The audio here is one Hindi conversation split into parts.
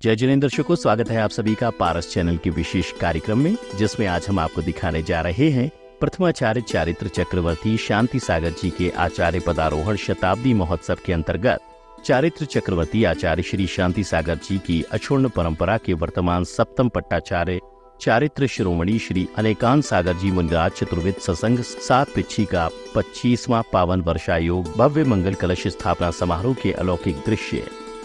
जय जिनेंद्र दर्शकों, स्वागत है आप सभी का पारस चैनल के विशेष कार्यक्रम में, जिसमें आज हम आपको दिखाने जा रहे हैं प्रथमाचार्य चारित्र चक्रवर्ती शांति सागर जी के आचार्य पदारोहण शताब्दी महोत्सव के अंतर्गत चारित्र चक्रवर्ती आचार्य श्री शांति सागर जी की अक्षुण्ण परंपरा के वर्तमान सप्तम पट्टाचार्य चारित्र शिरोमणि श्री अनेकांत सागर जी मुनिराज चतुर्वेद सत्संग 7 पिच्छी का 25वां पावन वर्षायोग भव्य मंगल कलश स्थापना समारोह के अलौकिक दृश्य,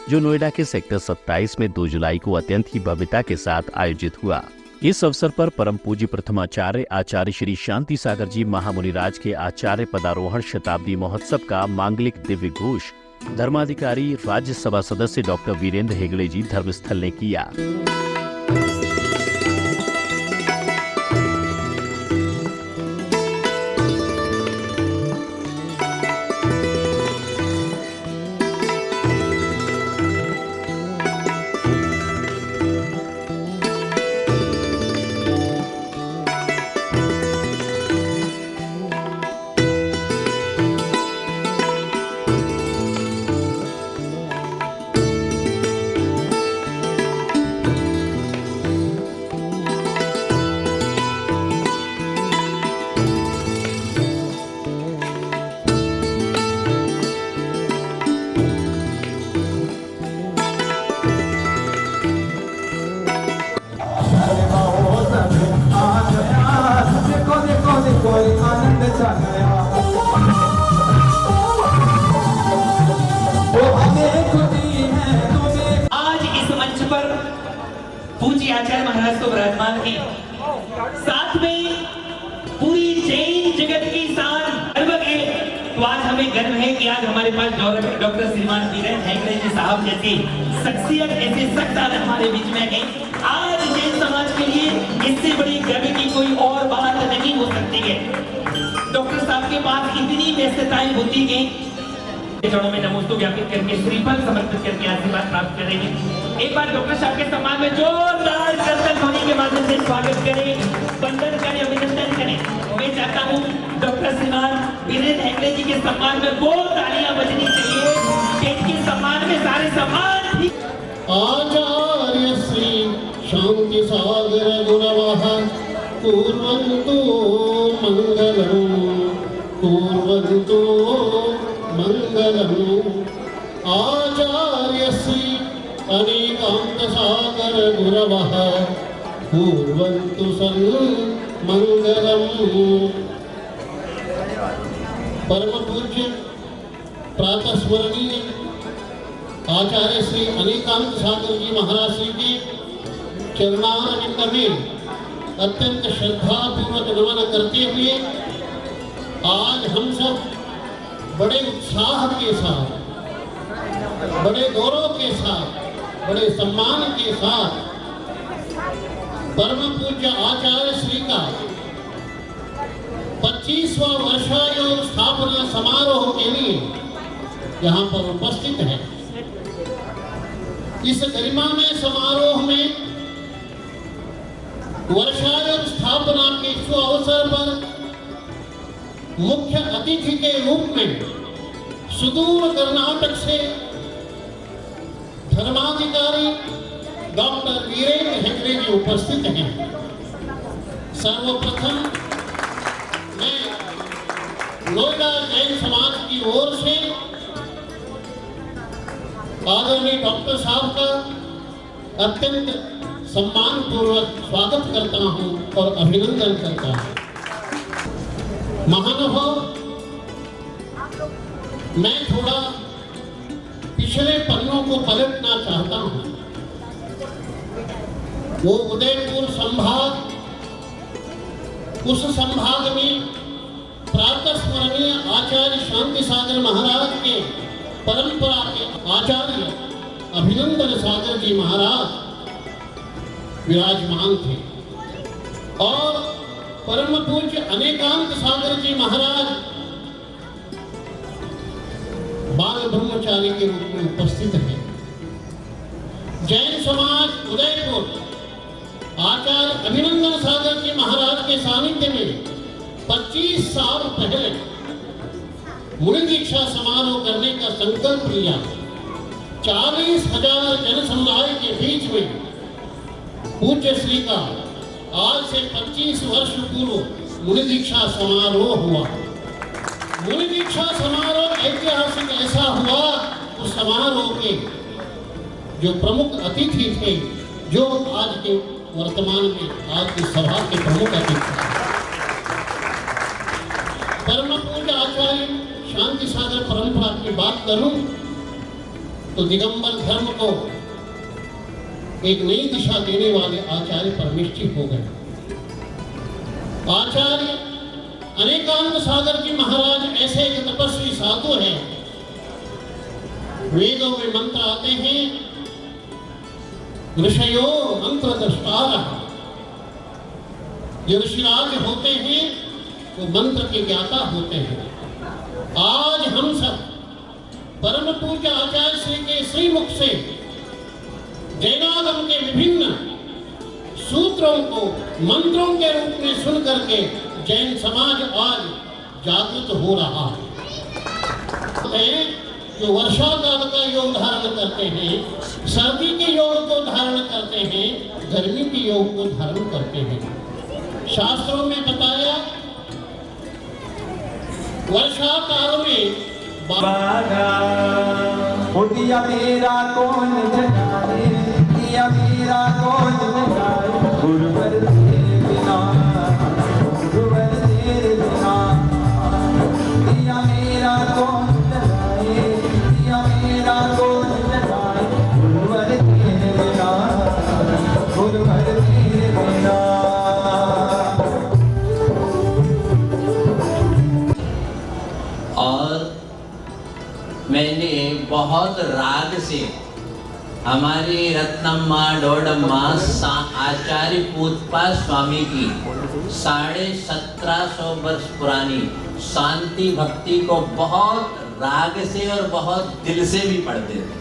जो नोएडा के सेक्टर 27 में 2 जुलाई को अत्यंत ही भव्यता के साथ आयोजित हुआ। इस अवसर पर परम पूज्य प्रथमाचार्य आचार्य श्री शांति सागर जी महामुनिराज के आचार्य पदारोहण शताब्दी महोत्सव का मांगलिक दिव्य घोष धर्माधिकारी राज्यसभा सदस्य डॉक्टर वीरेंद्र हेगड़े जी धर्मस्थल ने किया। आज इस मंच पर पूज्य आचार्य महाराज को विराजमान है, साथ में पूरी जैन जगत की शान गर्व है। तो आज हमें गर्व है कि आज हमारे पास डॉक्टर श्रीमान वीरेंद्र हेगड़े जी साहब जैसी शख्सियत, ऐसे सख्तार हमारे बीच में है। आज जैन समाज के लिए इससे बड़ी गर्व की कोई और बात नहीं हो सकती है। डॉक्टर साहब के पास इतनी व्यस्तताएं होती हैं, चरणों में नमोस्तु ज्ञापित करके श्रीफल समर्पित करके आशीर्वाद प्राप्त करेंगे। एक बार डॉक्टर साहब के सम्मान में जोरदार कर्तन ध्वनि के माध्यम से स्वागत करें, वंदन करें, अभिनंदन करें। मैं चाहता हूँ डॉक्टर श्रीमान वीरेंद्र हेगड़े जी के सम्मान में दो तालियां बजनी चाहिए। इनके सम्मान में सारे सम्मान आचार्य श्री शांति सागर गुणवः कुर्वन्तु मंगलम् कुर्वन्तु मंगलम्। आचार्य श्री अनेकांत सागर गुरवः कुर्वन्तु मंगलम्। परम पूज्य प्रातः स्मरणीय आचार्य श्री अनेकांत सागर जी महाराज जी के चरणारविंद में अत्यंत श्रद्धा पूर्वक नमन करते हुए आज हम सब बड़े उत्साह के साथ, बड़े गौरव के साथ, बड़े सम्मान के साथ परम पूज्य आचार्य श्री का 25वां वर्षायोग स्थापना समारोह के लिए यहाँ पर उपस्थित है। इस गरिमामय समारोह में वर्षायोग स्थापना के शुभ अवसर पर मुख्य अतिथि के रूप में सुदूर कर्नाटक से धर्माधिकारी डॉक्टर वीरेंद्र हेगड़े जी उपस्थित हैं। सर्वप्रथम मैं नोएडा जैन समाज की ओर से आदरणीय डॉक्टर साहब का अत्यंत सम्मान पूर्वक स्वागत करता हूं और अभिनंदन करता हूं। महानुभाव, मैं थोड़ा पिछले पन्नों को पलटना चाहता हूं। वो उदयपुर संभाग, उस संभाग में प्रातः स्मरणीय आचार्य शांति सागर महाराज के परंपरा के आचार्य अभिनंदन सागर जी महाराज विराजमान थे और परम पूज्य अनेकांत सागर जी महाराज बाल ब्रह्मचारी के रूप में उपस्थित हैं। जैन समाज उदयपुर आचार्य अभिनंदन सागर जी महाराज के सानिध्य में 25 साल पहले मुनि दीक्षा समारोह करने का संकल्प लिया 40,000 जन समुदाय के बीच में पूज्य श्री का आज से 25 वर्ष पूर्व मुनि दीक्षा समारोह हुआ। मुनि दीक्षा समारोह ऐतिहासिक ऐसा हुआ, उस समारोह के जो प्रमुख अतिथि थे, जो आज के वर्तमान में आज की सभा के प्रमुख अतिथि परम पूज्य आचार्य शांति सागर परंपरा की बात करूं तो दिगंबर धर्म को एक नई दिशा देने वाले आचार्य परमेश जी हो गए। आचार्य अनेकानंद सागर जी महाराज ऐसे एक तपस्वी साधु हैं, वेदों में मंत्र आते हैं, ऋषयो मंत्र दृष्टारः। जो ऋषिराज होते हैं वो मंत्र के ज्ञाता होते हैं। आज हम सब परम पूज्य आचार्य श्री के श्रीमुख से जैनागम के विभिन्न सूत्रों को मंत्रों के रूप में सुन करके जैन समाज आज जागृत हो रहा है। जो वर्षा काल का योग धारण करते हैं, सर्दी के योग को धारण करते हैं, गर्मी के योग को धारण करते हैं। शास्त्रों में बताया वर्षा काल में दिया मेरा कौन जगाए, दिया मेरा कौन जगाए, गुरुवर तेरे बिना, गुरुवर तेरे बिना, दिया मेरा कौन जगाए, दिया मेरा कौन जगाए, गुरुवर तेरे बिना, गुरुवर तेरे बिना। और मैंने बहुत राग से हमारी रत्नम्मा डोडम्मा आचार्य पूतपा स्वामी की 1750 वर्ष पुरानी शांति भक्ति को बहुत राग से और बहुत दिल से भी पढ़ते थे।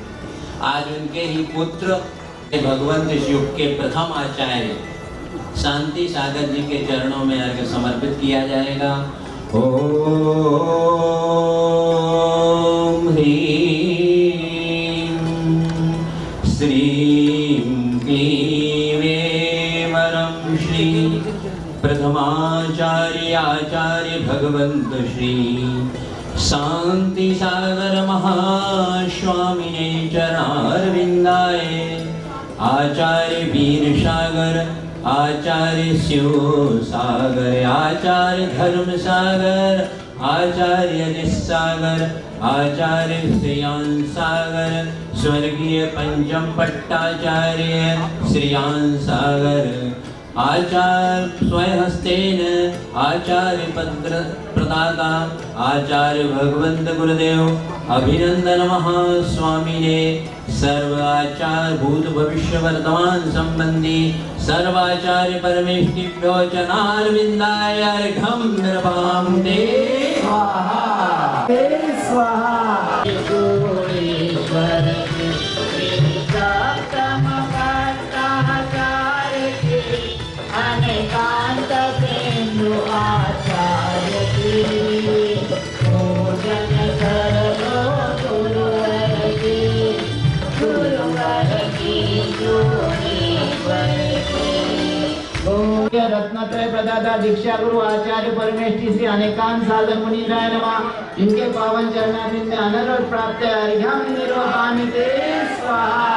आज उनके ही पुत्र भगवंत शिव के प्रथम आचार्य शांति सागर जी के चरणों में अर्घ्य समर्पित किया जाएगा। ओम ह्रीं श्रीं क्लीं वरं श्री प्रथमाचार्य आचार्य भगवंत श्री शांति सागर महास्वामिने चरणारविंदाय आचार्य वीर सागर आचार्य शिव सागर आचार्य धर्म सागर आचार्य निस्सागर आचार्य श्रेयान सागर स्वर्गीय पंचम पट्टाचार्य श्रेयान सागर आचार्य स्वहस्तेन आचार्य पत्र प्रदाता आचार्य भगवंत गुरुदेव अभिनंदन महास्वामिने सर्व आचार्य भूत भविष्य वर्तमान संबंधी सर्वाचार्य परमेष्टिभ्यो चरणारविंदाय अर्घ्यं निर्वाहं ते स्वाहा ते स्वाहा। रत्नत्रय प्रदाता दीक्षा गुरु आचार्य परमेश जी श्री अनेकांत सागर मुनीन्द्राय नमः। इनके पावन चरणारविंद में अनरोध प्राप्त है। अर्घ्यं निरोधामि ते स्वाहा।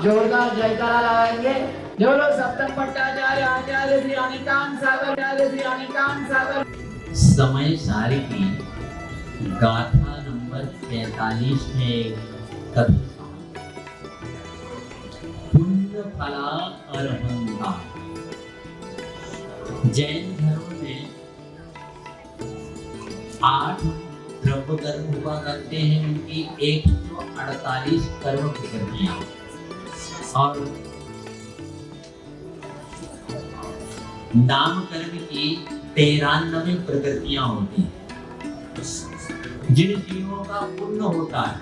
जोरदार जयकारा लगाएंगे। जो लोग सप्तम पट्टाचार्य आचार्य श्री अनेकांत सागर आचार्य श्री अनेकांत सागर समय सारी की गाथा नंबर 43 में कथा पुण्य फला अर्हंता। जैन धर्म में 8 द्रव्य कर्म हुआ करते हैं। उनकी 148 कर्म प्रकृतियां और नाम कर्म की 93 प्रकृतियां होती हैं। जिन जीवों का पुण्य होता है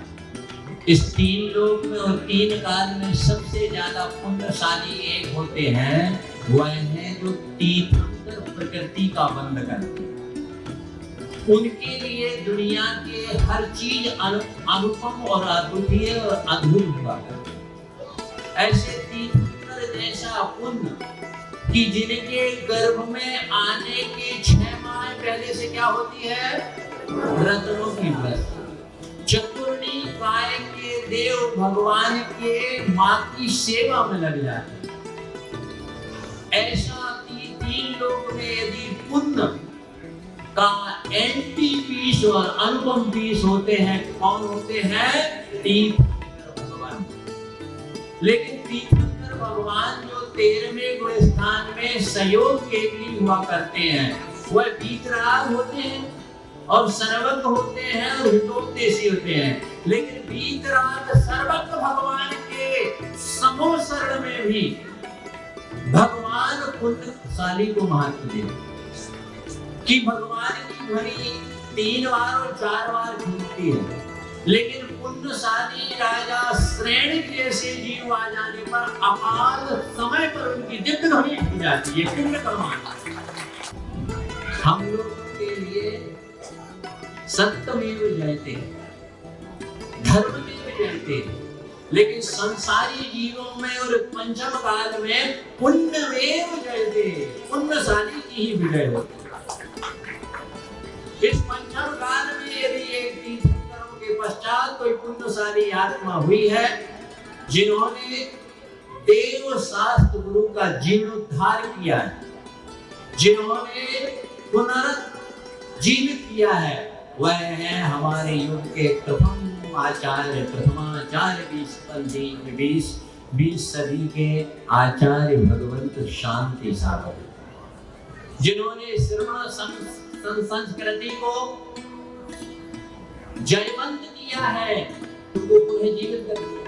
इस 3 लोक में और 3 काल में सबसे ज्यादा पुण्यशाली एक होते हैं, वह है जो तीर्थंकर प्रकृति का बंध करते हैं। उनके लिए दुनिया के हर चीज अनुपम और अद्वितीय और अद्भुत हुआ करती। ऐसे तीर्थंकर जैसा पुण्य कि जिनके गर्भ में आने के 6 माह पहले से क्या होती है? रत्नों की वृष्टि। चतुर्णी काय के देव भगवान के माँ की सेवा में लग जाते। ऐसा तीन लोग में यदि पुण्य का एंटी पीस और अनुपम पीस होते हैं, कौन होते हैं? तीर्थंकर भगवान। लेकिन तीर्थंकर भगवान जो 13वें गुण स्थान में सहयोग के लिए हुआ करते हैं, वह वीतराग होते हैं और सर्वज्ञ होते हैं और हितोपदेशी होते हैं। लेकिन वीतराग सर्वज्ञ भगवान के समूह शरण में भी भगवान पुण्यशाली को महत्व देते कि भगवान की ध्वनि 3 बार और 4 बार गूंजती है, लेकिन पुण्यशाली राजा श्रेणी जैसे जीव आ जाने पर अकाल समय पर उनकी दिव्य ध्वनि हो जाती है। पुण्य कमाना हम लोगों के लिए सत्यमेव जयते, धर्ममेव जयते, लेकिन संसारी जीवों में और पंचम काल में पुण्यमेव जयते, पुण्यशाली की ही विजय होती। इस पंचम काल में यदि एक तीर्थंकरों के पश्चात कोई पुण्यशाली आत्मा हुई है जिन्होंने देव शास्त्र गुरु का जीर्णोद्धार किया है, जिन्होंने पुनर्जीवित किया है, वह है हमारे युग के प्रथम आचार्य, प्रथमाचार्य 20 सदी के आचार्य भगवंत शांति सागर, जिन्होंने श्रवण संस्कृति को जयवंत किया है, उनको पुनः जीवित कर दिया।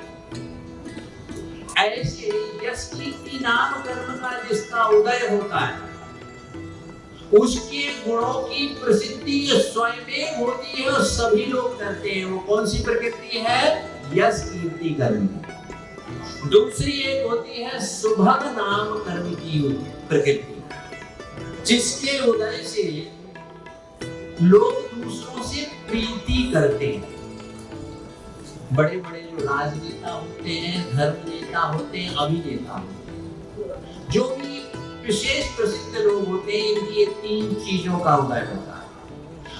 ऐसे यश कीर्ति नाम कर्म का जिसका उदय होता है, उसके गुणों की प्रसिद्धि स्वयं होती है और सभी लोग करते हैं। वो कौन सी प्रकृति है? यश कीर्ति कर्म। दूसरी एक होती है सुभग नाम कर्म की प्रकृति, जिसके उदय से लोग दूसरों से प्रीति करते हैं। बड़े बड़े जो राजनेता होते हैं, धर्म नेता होते हैं, अभिनेता होते हैं, जो भी विशेष प्रसिद्ध लोग होते हैं, इनकी 3 चीजों का उदय होता है।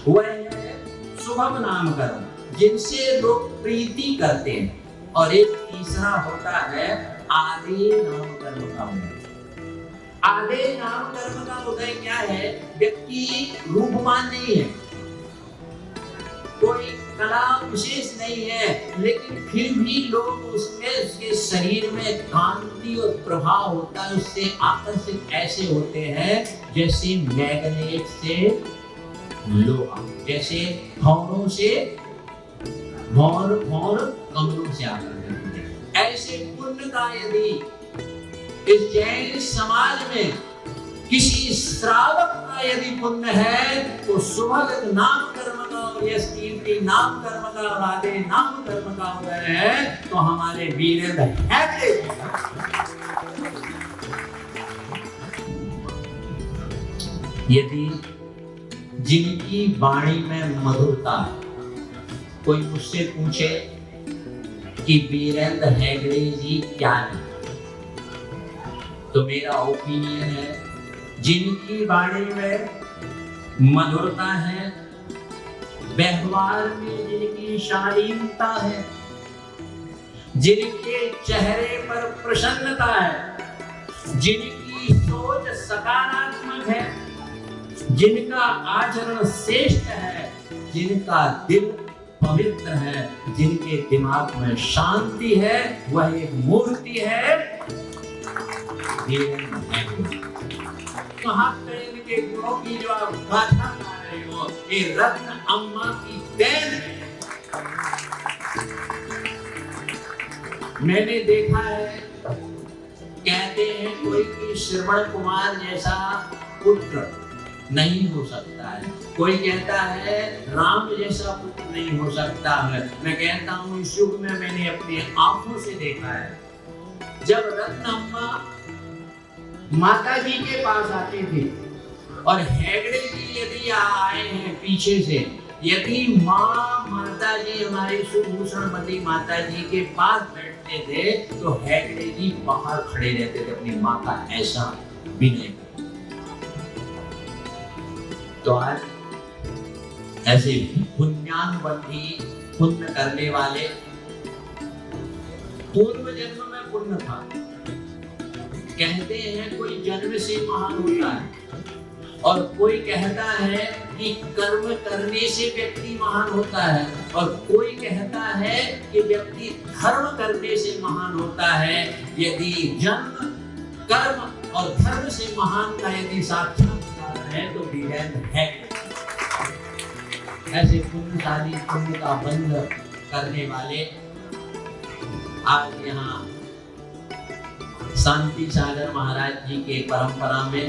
वह है शुभम नाम कर्म, जिनसे लोग प्रीति करते हैं, और एक तीसरा होता है आदे नाम कर्म का उदय। आदे नाम कर्म का उदय क्या है? व्यक्ति रूपवान नहीं है, कोई कला विशेष नहीं है, लेकिन फिर भी लोग उसमें, उसके शरीर में कांति और प्रभाव होता है, उससे आकर्षित ऐसे होते हैं जैसे मैग्नेट से लोहा, जैसे भौरों से भौर कमलों से आकर्षित होते हैं। ऐसे पुण्य का यदि इस जैन समाज में किसी श्रावक का यदि पुण्य है, तो सुभग नाम कर्म का और यश कीर्ति नाम कर्म का और आदे नाम कर्म का उदय है, तो हमारे वीरेंद्र हेगड़े यदि जिनकी वाणी में मधुरता है, कोई मुझसे पूछे कि वीरेंद्र हेगड़े जी क्या है, तो मेरा ओपिनियन है जिनकी वाणी में मधुरता है, व्यवहार में जिनकी शालीनता है, जिनके चेहरे पर प्रसन्नता है, जिनकी सोच सकारात्मक है, जिनका आचरण श्रेष्ठ है, जिनका दिल पवित्र है, जिनके दिमाग में शांति है, वह एक मूर्ति है। महाप्रेम के गुणों की जो आप गाथा गा रहे हो, ये रत्न अम्मा की देन है। मैंने देखा है, कहते हैं कोई कि श्रवण कुमार जैसा पुत्र नहीं हो सकता है, कोई कहता है राम जैसा पुत्र नहीं हो सकता है। मैं कहता हूँ इस युग में मैंने अपनी आंखों से देखा है, जब रत्न अम्मा माता जी के पास आती थी और हेगड़े जी यदि आए हैं पीछे से, यदि माँ माता जी हमारी सुभूषणमती माता जी के पास बैठते थे तो हेगड़े जी बाहर खड़े रहते थे अपनी माँ का ऐसा विनय। तो आज ऐसे पुण्यानुबंधी, पुण्य करने वाले, पूर्व जन्म में पुण्य था। कहते हैं कोई जन्म से महान होता है और कोई कहता है कि कर्म करने से व्यक्ति महान होता है, और कोई कहता है कि व्यक्ति धर्म करने से महान होता है। यदि जन्म, कर्म और धर्म से महान का यदि साक्षात्कार है तो वीरेंद्र है। ऐसे पुण्यशाली, पुण्य का बंध करने वाले आज यहाँ शांति सागर महाराज जी के परंपरा में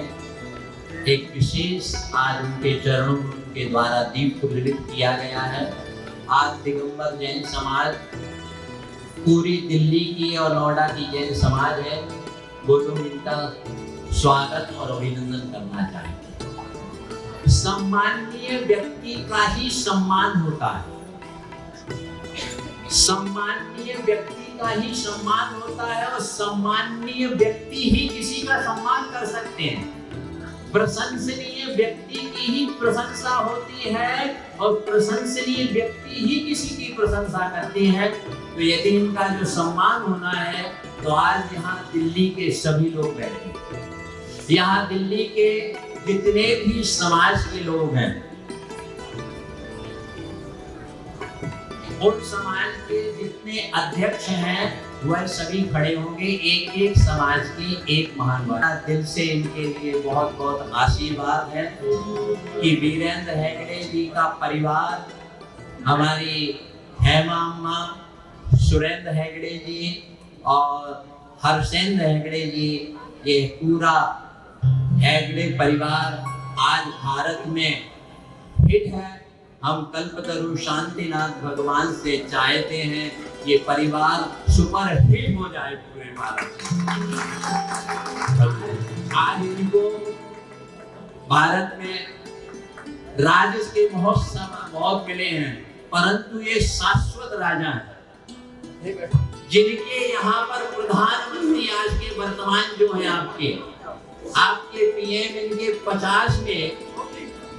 एक विशेष आज उनके चरणों में उनके द्वारा दीप प्रज्वलित किया गया है। आज दिगंबर जैन समाज, पूरी दिल्ली की और नोएडा की जैन समाज है, वो लोग इनका स्वागत और अभिनंदन करना चाहते। सम्माननीय व्यक्ति का ही सम्मान होता है, सम्माननीय व्यक्ति का ही सम्मान होता है, और सम्माननीय व्यक्ति ही किसी का सम्मान कर सकते हैं। प्रशंसनीय व्यक्ति की ही प्रशंसा होती है और प्रशंसनीय व्यक्ति ही किसी की प्रशंसा करते हैं। तो यदि इनका जो सम्मान होना है तो आज यहाँ दिल्ली के सभी लोग बैठे, यहाँ दिल्ली के जितने भी समाज के लोग हैं, उन समाज के जितने अध्यक्ष हैं वह सभी खड़े होंगे। एक एक समाज की एक महान बात। दिल से इनके लिए बहुत बहुत आशीर्वाद है कि वीरेंद्र हेगड़े जी का परिवार, हमारी हेमा अम्मा, सुरेंद्र हेगड़े जी और हर्षेंद्र हेगड़े जी, ये पूरा हेगड़े परिवार आज भारत में हिट है। हम कल्पतरु शांतिनाथ भगवान से चाहते हैं ये परिवार सुपर हिट हो जाए पूरे भारत में। आज इनको भारत में राज के बहुत मिले हैं, परंतु ये शाश्वत राजा हैं जिनके यहाँ पर प्रधानमंत्री आज के वर्तमान जो है आपके पीएम इनके 50 में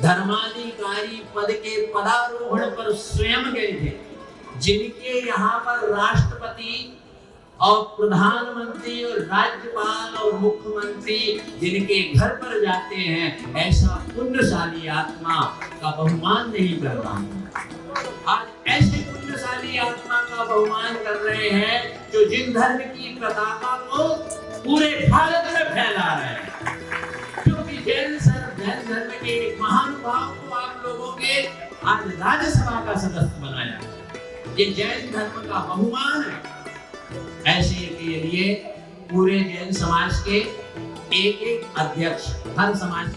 धर्माधिकारी पद के पदारोहण पर स्वयं गए थे, जिनके यहाँ पर राष्ट्रपति और प्रधानमंत्री और राज्यपाल और मुख्यमंत्री जिनके घर पर जाते हैं, ऐसा पुण्यशाली आत्मा का बहुमान नहीं कर रहा हूं। आज ऐसे पुण्यशाली आत्मा का बहुमान कर रहे हैं जो जिन धर्म की पताका को पूरे भारत में फैला रहे हैं, क्योंकि जैन धर्म के एक महानुभाव को आप लोगों के आज राज्यसभा का सदस्य बनाया, ये जैन धर्म का बहुमान है। ऐसे के लिए पूरे जैन समाज के एक एक अध्यक्ष हर समाज।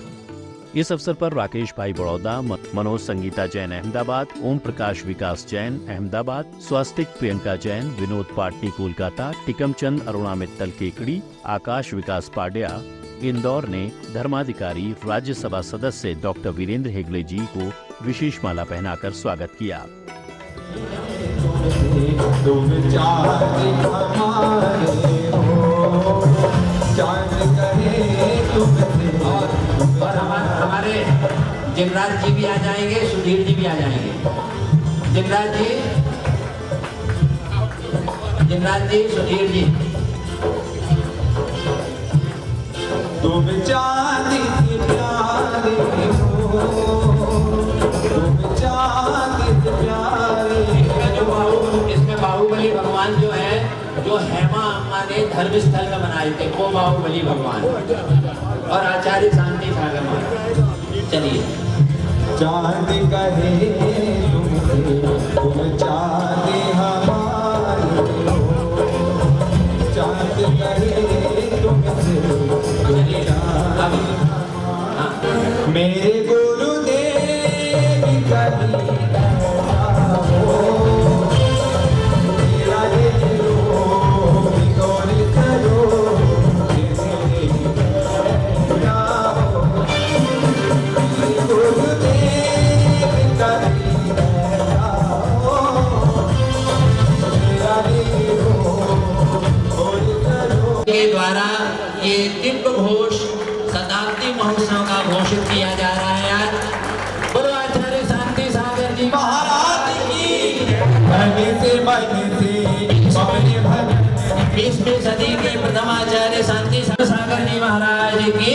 इस अवसर पर राकेश भाई बड़ौदा, मनोज संगीता जैन अहमदाबाद, ओम प्रकाश विकास जैन अहमदाबाद, स्वास्तिक प्रियंका जैन, विनोद पाटनी कोलकाता, टिकमचंद अरुणा मित्तल केकड़ी, आकाश विकास पाड्या इंदौर ने धर्माधिकारी राज्यसभा सदस्य डॉक्टर वीरेंद्र हेगड़े जी को विशेष माला पहनाकर स्वागत किया। और हमारे जिनराज जी भी आ जाएंगे, सुधीर जी भी आ जाएंगे। जिनराज जी, सुधीर जी। तुम चांदी प्यारे हो, तुम चांदी प्यारे। इसमें बाहुबली भगवान जो है, जो हेमा अम्मा ने धर्म स्थल में बनाए थे, वो बाहुबली भगवान और आचार्य शांति सागर महाराज। चलिए। चांद कहे तुम चांदी हमारी हो, चांद कहे तुमसे मेरे गुरुदेव कभी हो, मेरा दिलो बिगोर करो, 21वीं सदी के प्रथम आचार्य शांति सागर जी महाराज की।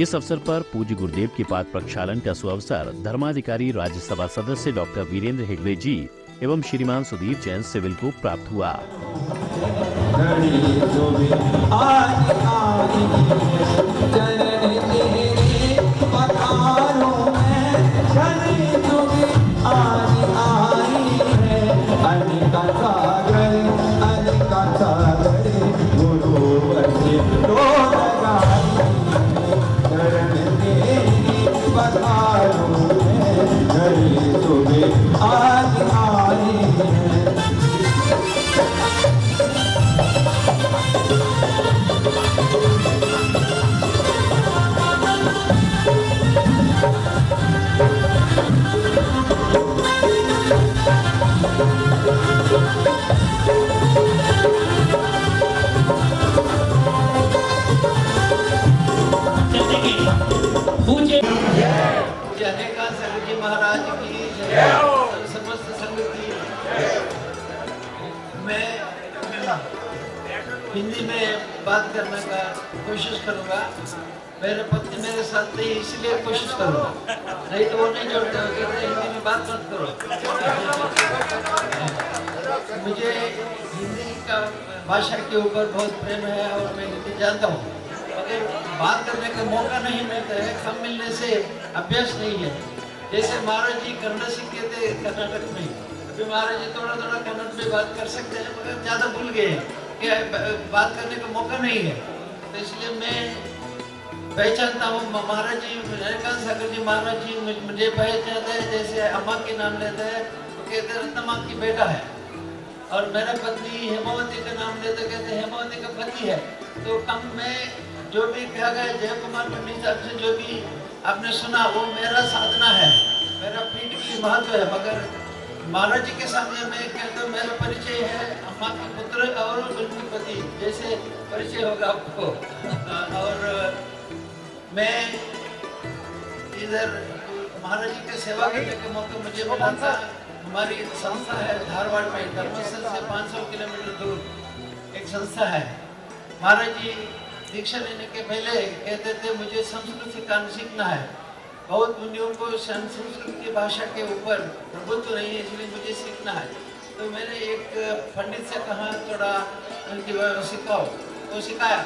इस अवसर पर पूज्य गुरुदेव के पाद प्रक्षालन का सुअवसर धर्माधिकारी राज्यसभा सदस्य डॉक्टर वीरेंद्र हेगड़े जी एवं श्रीमान सुधीर जैन सिविल को प्राप्त हुआ। हिंदी में बात करने का कोशिश करूंगा। मेरे पत्नी मेरे साथ नहीं, इसलिए कोशिश करूंगा, नहीं तो वो नहीं जोड़ते हो, कहते हिंदी में बात मत करो। मुझे हिंदी का भाषा के ऊपर बहुत प्रेम है और मैं हिंदी जानता हूँ, मगर बात करने का मौका नहीं मिलता है। कम मिलने से अभ्यास नहीं है। जैसे महाराज जी कन्नड़ सीखे थे कर्नाटक में, अभी महाराज जी थोड़ा थोड़ा कन्नड़ में बात कर सकते हैं, मगर ज़्यादा भूल गए हैं कि बात करने का मौका नहीं है। तो इसलिए मैं पहचानता हूँ महाराज जी, नरेकांत सागर जी महाराज जी मुझे पहचानते हैं। जैसे अम्मा के नाम लेते हैं तो कहते हैं रत्नमा की बेटा है, और मेरा पत्नी हेमावती का नाम लेते कहते हैं हेमावती का पति है। तो कम में जो भी कहा गया जय कुमार पंडित साहब से जो भी आपने सुना वो मेरा साधना है, मेरा पीठ की महत्व है। मगर महाराज जी के सामने मैं कहता हूँ मेरा परिचय है अम्मा के पुत्र और उनके पति, जैसे परिचय होगा आपको। और मैं इधर महाराज जी की सेवा करने का मौका मुझे मिला था। हमारी संस्था है धारवाड़ में, धर्मस्थल से 500 किलोमीटर दूर एक संस्था है। महाराज जी दीक्षा लेने के पहले कहते थे मुझे संस्कृत सीखना है, बहुत मुनियों को संस्कृत की भाषा के ऊपर प्रभुत्व नहीं है, इसलिए मुझे सीखना है। तो मैंने एक पंडित से कहा थोड़ा उनकी सिखाओ, तो सिखाया।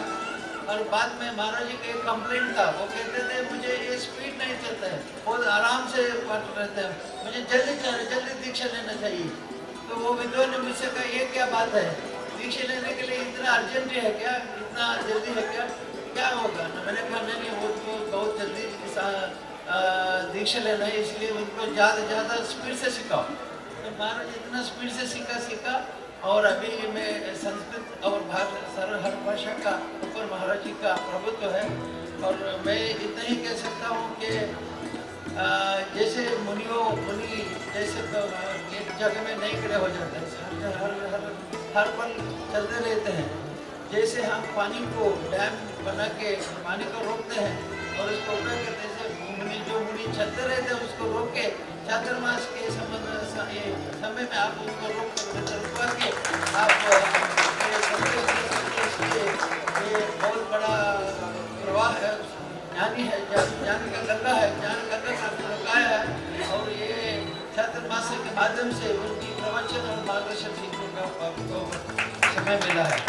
और बाद में महाराज जी का एक कंप्लेंट था, वो कहते थे मुझे ये स्पीड नहीं चलता है, बहुत आराम से पढ़ रहते हैं, मुझे जल्दी दीक्षा लेना चाहिए। तो वो विद्वान ने मुझसे कहा ये क्या बात है, दीक्षा लेने के लिए इतना अर्जेंट है क्या, इतना जल्दी है क्या, क्या होगा ना? मैंने कहा नहीं, वो तो बहुत जल्दी दीक्षा लेना है, इसलिए उनको ज़्यादा स्पीड से सिखाओ। तो महाराज इतना स्पीड से सीखा और अभी मैं संस्कृत और हर भाषा का ऊपर महाराज जी का प्रभुत्व है। और मैं इतना ही कह सकता हूँ कि जैसे मुनि जैसे एक जगह में नहीं खड़े हो जाते हैं, हर पल चलते रहते हैं। जैसे हम पानी को डैम बना के पानी को रोकते हैं और उसको उपयोग करते हैं, जो मुनि चलते रहते हैं उसको रोक के चातुर्मास के समय में आप उसको रुकवा के आप ये बहुत बड़ा प्रवाह है, ज्ञानी है, ज्ञान का गंगा है, ज्ञान गंगा का रुकाया है। और ये चातुर्मास के माध्यम से उनकी प्रवचन और मार्गदर्शन सीखने का आपको समय मिला है।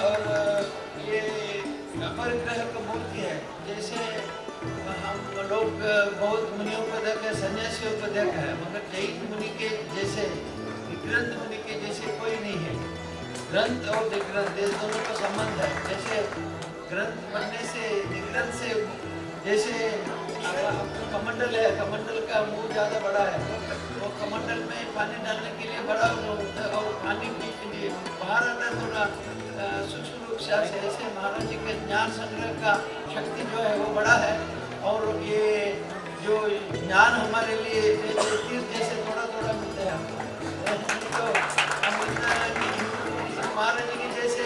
और ये अपरिग्रह का मूर्ति है। जैसे हम लोग बहुत मुनियों को देखे, सन्यासियों को देखा है, मगर जैन मुनि के जैसे विग्रंथ मुनि के जैसे कोई नहीं है। ग्रंथ और विग्रंथ दोनों का संबंध है। जैसे ग्रंथ बनने से विग्रंथ से, जैसे कमंडल है, कमंडल का मुंह ज़्यादा बड़ा है, वो कमंडल में पानी डालने के लिए बड़ा होता है और पानी के लिए बाहर आता है थोड़ा सूक्ष्म रूप से। ऐसे महाराज जी के ज्ञान संग्रह का शक्ति जो है वो बड़ा है। और ये जो ज्ञान हमारे लिए तीर्थ जैसे थोड़ा थोड़ा मिलते हैं तो हम महाराज जी की जैसे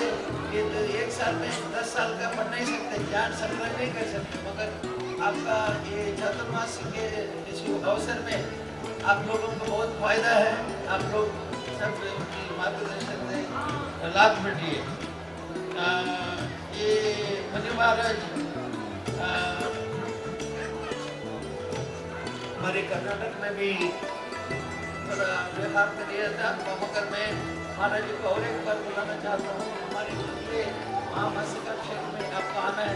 ये तो एक साल में 10 साल का पढ़ नहीं सकते, ज्ञान संग्रह नहीं कर सकते। मगर आपका ये चातुर्मास के इस अवसर में आप लोगों को बहुत फायदा है। आप लोग सब उनकी मार्गदर्शन से लाभ मिली है। ये मुनि महाराज हमारे कर्नाटक में भी थोड़ा व्यवहार कर दिया था, मगर मैं महाराज जी को और एक बार बुलाना चाहता हूँ। हमारे अगले महामासिका क्षेत्र में आपको आना है।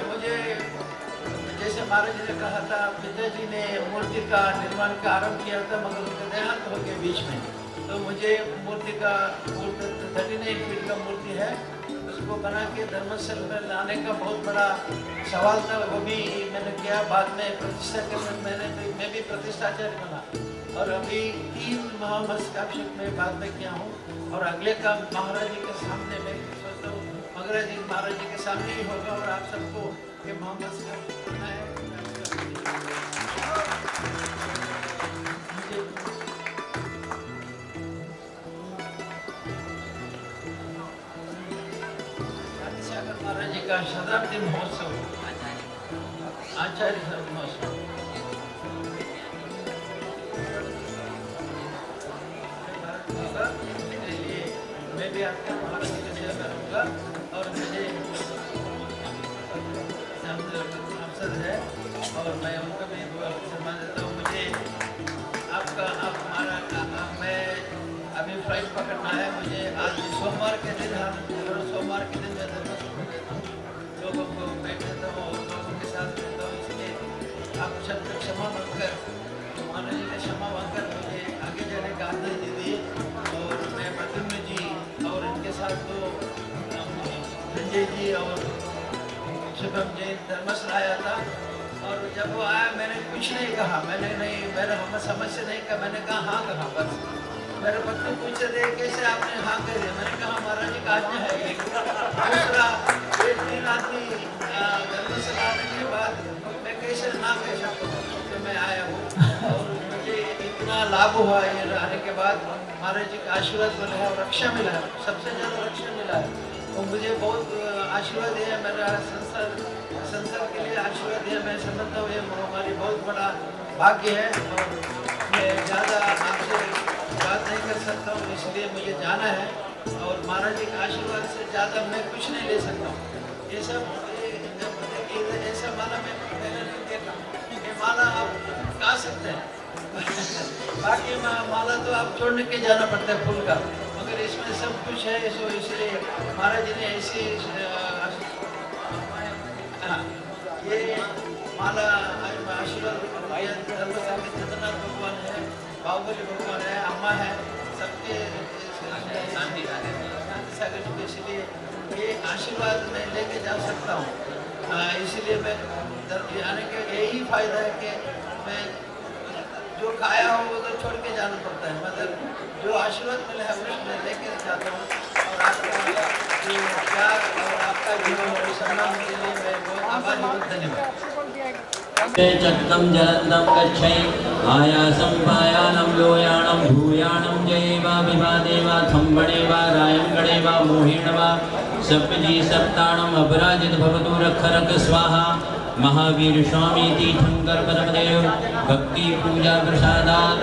मुझे जैसे महाराज जी ने कहा था, पिताजी ने मूर्ति का निर्माण का आरंभ किया था, मगर उनका देहांत हो गया बीच में। तो मुझे मूर्ति 39 फीट का मूर्ति है, उसको बना के धर्मस्थल में लाने का बहुत बड़ा सवाल था। वो भी मैंने किया, बाद में प्रतिष्ठा करने मैं भी प्रतिष्ठाचार्य बना, और अभी 3 महामस्तकाभिषेक में बाद में किया हूँ। और अगले का महाराज जी के सामने मैं सोचता हूँ महाराज जी के सामने ही होगा, और आप सबको ये महामस्तकाभिषेक करना है। महाराज जी का शताब्दी महोत्सव, आचार्य महोत्सव, मैं भी आपका महाराज जी की सेवा करूँगा। और मुझे अवसर है और मैं उनको भी सम्मान देता हूँ। मुझे मैं अभी फ्लाइट पकड़ना है। मुझे आज सोमवार के दिन मैं लोगों को बैठ देता हूँ और लोगों के साथ रहता हूँ, इसलिए आप सबको क्षमा मांगकर, महाराज जी का क्षमा मांगकर मुझे आगे जाने का आदेश दे दिए। और मैं प्रद्युम्न जी और इनके साथ तो संजय जी और शुभम जी धर्मस्थल आया था, और जब वो आया मैंने कुछ नहीं कहा, मेरा हम समस्या नहीं कहा, मैंने कहा हाँ कहा बस। मेरे पत्नी पूछ रहे थे कैसे आपने हाँ कर दिया, मैंने कहा महाराज जी का आज्ञा है। दूसरा 3 आदमी धर्मस्थल आने के बाद मैं कैसे ना कह सकता हूँ, तो मैं आया हूँ। और मुझे इतना लाभ हुआ ये आने के बाद, महाराज जी का आशीर्वाद मिला है और रक्षा मिला है, सबसे ज़्यादा रक्षा मिला है। और मुझे बहुत आशीर्वाद है, मेरा संसार के लिए आशीर्वाद है। मैं समझता हूँ ये हमारी बहुत बड़ा भाग्य है। और मैं ज़्यादा आपसे बात नहीं कर सकता हूँ, इसलिए मुझे जाना है। और महाराज जी के आशीर्वाद से ज़्यादा मैं कुछ नहीं ले सकता हूँ। ये सब ऐसा माला मैं पहले नहीं देखा। ये माला आप गा सकते हैं बाकी माला तो आप छोड़ने के जाना पड़ता है फूल का, मगर इसमें सब कुछ है। इसलिए महाराज जी ने ऐसी ये माला आशीर्वाद जगन्नाथ भगवान है, बाहुबली भगवान है, अम्मा है, सबके शांति सागर जी, इसलिए ये आशीर्वाद मैं लेके जा सकता हूँ। इसलिए मैं आने का यही फायदा है कि मैं जो खाया हो वो तो छोड़ के जाना पड़ता है, मतलब जो आशीर्वाद मिला है उसमें लेके जाता हूँ। और आपका जो प्यार और आपका जीवन और सम्मान के लिए मैं बहुत आभारी हूँ। धन्यवाद। चक्कम जलंदम गच्छै आयासं पायानं लोयानं भूयानं जयेवा विवादेवा थम्बडेवा रायंगडेवा मोहेणवा सप्तजी सप्ताणम् अपराजित भवतु रखरक स्वाहा। महावीर स्वामी तीर्थंकर परमदेव भक्ति पूजा प्रसादात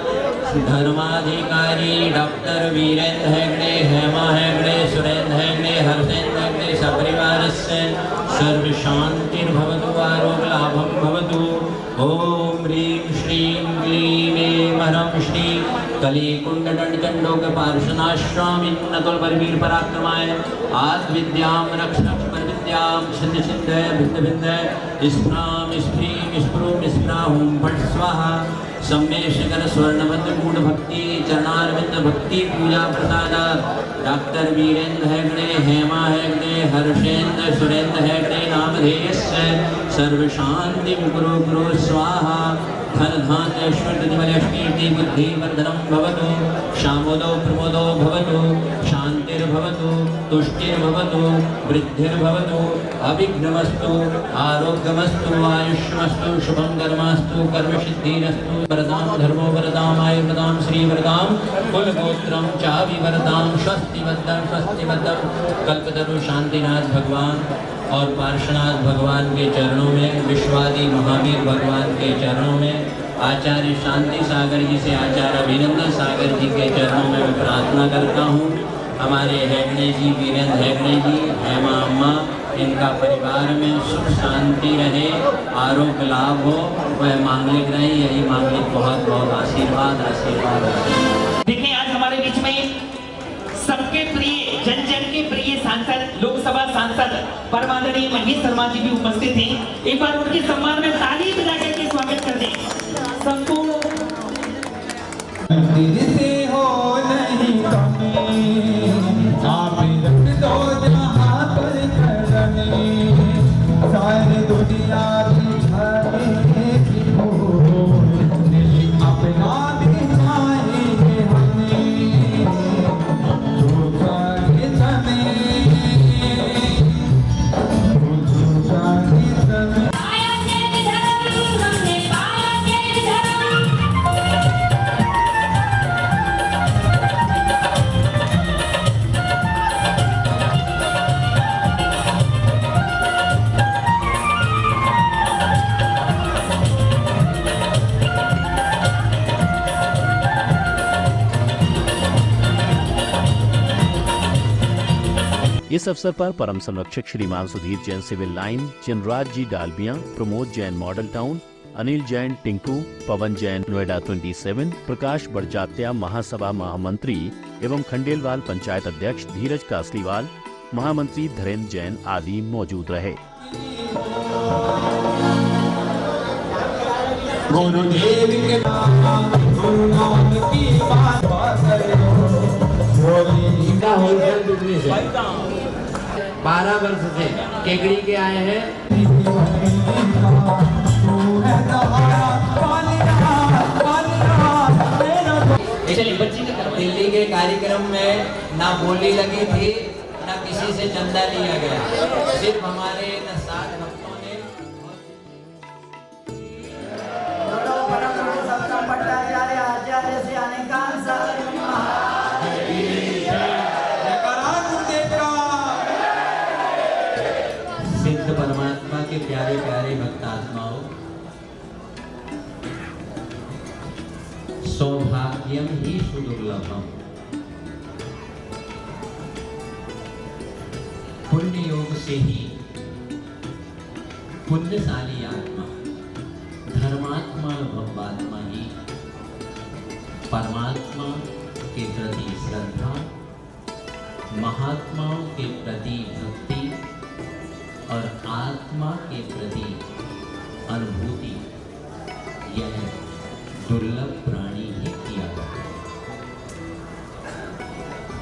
धर्माधिकारी डॉक्टर वीरेंद्र हेगड़े, हेमा हेगड़े, सुरेंद्र हेगड़े, हर्षेंद्र हेगड़े सपरिवारस्य सर्व शांतिर्भवतु आरोग्य लाभं भवतु। ओम ह्रीं श्रीं क्लीं ऐं ह्रं श्रीं कलिकुंडदंडचंडोक पार्श्वनाश्वामी नकुल बलवीर पराक्रमाय आद विद्यां रक्षक विद्यां सिद्ध सिद्ध भिन्न भिन्न स्फ्रां स्फ्रीं स्फ्रूं स्फ्राहुं फट् स्वाहा। सम्मेशकर स्वर्णवंत मूढ़ भक्ति चरणारविंद भक्ति पूजा प्रसादात डॉक्टर वीरेंद्र हेगड़े, हेमा हेगड़े, हर्षेंद्र सुरेंद्र हेगड़े नामधेयस्य सर्व शांति गुरु गुरु स्वाहा। धन धान्य ऐश्वर्य कीर्ति बुद्धि वर्धनम भवतु। शामोदो प्रमोदो भवतु। शांतिर्भवतु। तुष्टिर्भवतु वृद्धिर्भवतु अभिघ्नमस्तु आरोग्यमस्तु आयुष्यमस्तु शुभं कर्मस्तु कर्मसिद्धिरस्तु वरदां धर्मो वरदां आयुर्वरदां श्रीवरदां कुलगोत्रं चाविवरदां स्वस्तिबद्धं कल्पतरु शांतिनाथ भगवान और पार्श्वनाथ भगवान के चरणों में, विश्वादि महावीर भगवान के चरणों में, आचार्य शांति सागर जी से आचार्य अभिनंदन सागर जी के चरणों में मैं प्रार्थना करता हूँ। हमारे हेगड़े जी, वीरेंद्र हेगड़े जी, हेमा अम्मा, इनका परिवार में सुख शांति रहे, आरोग्य लाभ हो, वह मांगलिक रहे, यही मांगलिक बहुत बहुत आशीर्वाद आशीर्वाद। देखिए आज हमारे बीच में सबके प्रिय, जन जन के प्रिय सांसद, लोकसभा सांसद परमादरणीय महेश शर्मा जी भी उपस्थित हैं। एक बार उनके सम्मान में ताली बजा करके स्वागत कर दें सबको। मंदिर से हो नहीं कमी, आप रख दो जहाँ पर करनी, सारी दुनिया की छाएगी हो, अपना भी चाहेंगे हमें, जो चाहे जमे, जो चाहे जमे। इस अवसर पर परम संरक्षक श्रीमान सुधीर जैन सिविल लाइन, चिनराज जी डालबिया, प्रमोद जैन मॉडल टाउन, अनिल जैन टिंकू, पवन जैन नोएडा 27, प्रकाश बड़जात्या महासभा महामंत्री एवं खंडेलवाल पंचायत अध्यक्ष धीरज कासलीवाल, महामंत्री धीरेन्द्र जैन आदि मौजूद रहे। गुरुदेव के गुरु नाम की बात का होलसेल बिजनेस है। 12 वर्ष से केकड़ी के आए हैं। दिल्ली के कार्यक्रम में ना बोली लगी थी, ना किसी से चंदा लिया गया, सिर्फ हमारे इन 60 भक्तों ने। सिद्ध परमात्मा के प्यारे प्यारे भक्त आत्माओं, सौभाग्यम ही सुदुर्लभम, पुण्य योग से ही पुण्यशाली आत्मा, धर्मात्मा भवात्मा ही परमात्मा के प्रति श्रद्धा, महात्माओं के प्रति भक्ति और आत्मा के प्रति अनुभूति, यह दुर्लभ प्राणी ही किया जाता है।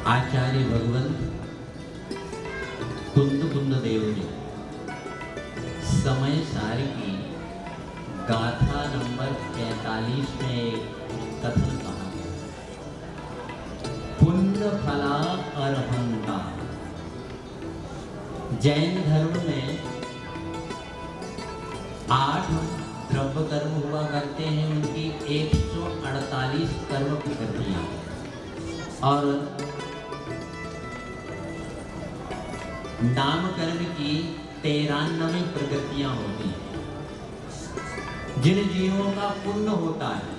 आचार्य भगवंत कुंद देव ने समय सार की गाथा नंबर 43 में एक कथन कहा है, पुण्य फला अर्हंता। जैन धर्म में 8 द्रव्य कर्म हुआ करते हैं, उनकी 148 कर्म प्रकृतियां और नामकरण की 93 प्रकृतियां होती हैं। जिन जीवों का पुण्य होता है,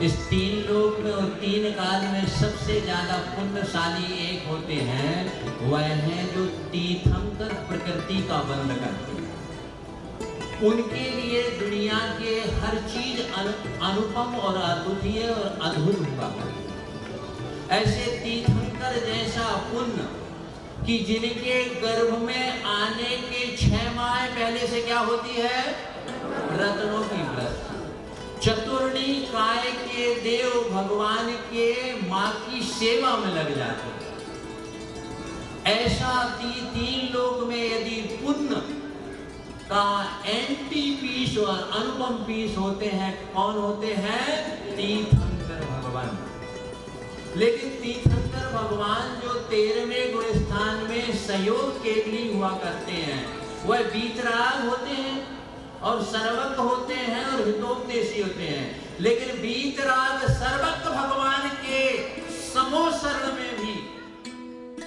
इस 3 लोक में और 3 काल में सबसे ज्यादा पुण्यशाली एक होते हैं, वह हैं जो तीर्थंकर प्रकृति का बंध करते हैं। उनके लिए दुनिया के हर चीज अनुपम और अद्वितीय और अद्भुत हुआ करती है। ऐसे तीर्थंकर जैसा पुण्य कि जिनके गर्भ में आने के 6 माह पहले से क्या होती है, रत्नों की वृष्टि। चतुर्णी काय के देव भगवान के माँ की सेवा में लग जाते। ऐसा 3 लोक में यदि पुण्य का एंटी पीस और अनुपम पीस होते हैं, कौन होते हैं? तीर्थंकर भगवान। लेकिन तीर्थंकर भगवान जो 13वें गुण स्थान में सहयोग के लिए हुआ करते हैं, वह वीतराग होते हैं और सर्वज्ञ होते हैं और हितोपदेशी होते हैं। लेकिन वीतराग सर्वज्ञ भगवान के समोसरण में भी।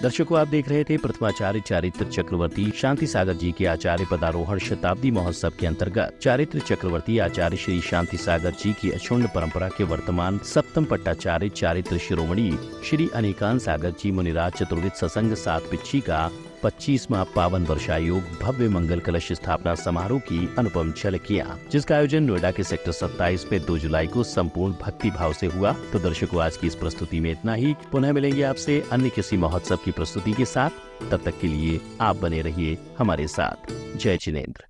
दर्शकों, आप देख रहे थे प्रथमाचार्य चारित्र चक्रवर्ती शांति सागर जी के आचार्य पदारोहण शताब्दी महोत्सव के अंतर्गत चारित्र चक्रवर्ती आचार्य श्री शांति सागर जी की अक्षुण्ण परंपरा के वर्तमान सप्तम पट्टाचार्य चारित्र शिरोमणि श्री अनेकांत सागर जी मुनिराज चतुर्विद सत्संग 7 पिच्छी का 25वां पावन वर्षायोग भव्य मंगल कलश स्थापना समारोह की अनुपम झलकियां, जिसका आयोजन नोएडा के सेक्टर 27 में 2 जुलाई को संपूर्ण भक्ति भाव से हुआ। तो दर्शकों, आज की इस प्रस्तुति में इतना ही। पुनः मिलेंगे आपसे अन्य किसी महोत्सव की प्रस्तुति के साथ। तब तक के लिए आप बने रहिए हमारे साथ। जय जिनेंद्र।